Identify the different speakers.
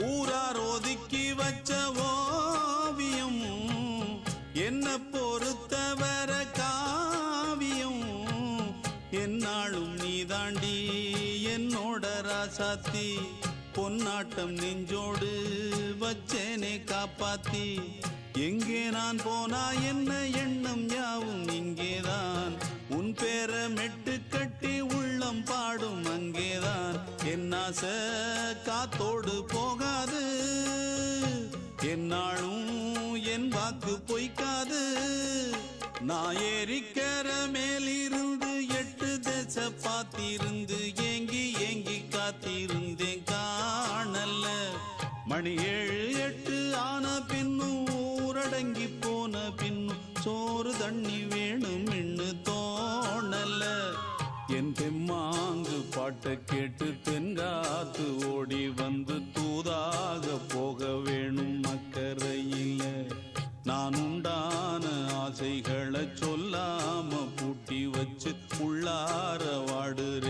Speaker 1: ஊரார் ஒதுக்கி வச்ச ஓவியம் என்ன பொறுத்தவர காவியம் என்னாலும் நீதாண்டி என்னோட ராசாத்தி பொன்னாட்டம் நெஞ்சோடு வச்சேனே காப்பாத்தி எங்கே நான் போனா என்ன எண்ணம் யாவும் இங்கேதான் உன் பேர மெட்டு கட்டி உள்ளம் பாடும் அங்கேதான் என் ஆசை காத்தோடு போகாது என்னாலும் என் வாக்கு பொய்க்காது நான் ஏறிக்கர மேலிருந்து 8 தேச பார்த்திருந்து ஏங்கி ஏங்கி காத்திருந்தேன் காணல மணி 7 8 ஆன பின்னும் ஊரடங்கி போன பின்னும் சோறு தண்ணி வேணும் இன்னு தோணல என் தெம்மாங்கு பாட்டை கேட்டு தென்காத்து ஓடி வந்து தூதாக போக வேணும் அக்கறையில நான் உண்டான ஆசைகளை சொல்லாம பூட்டி வச்சு உள்ளார வாடுறேன்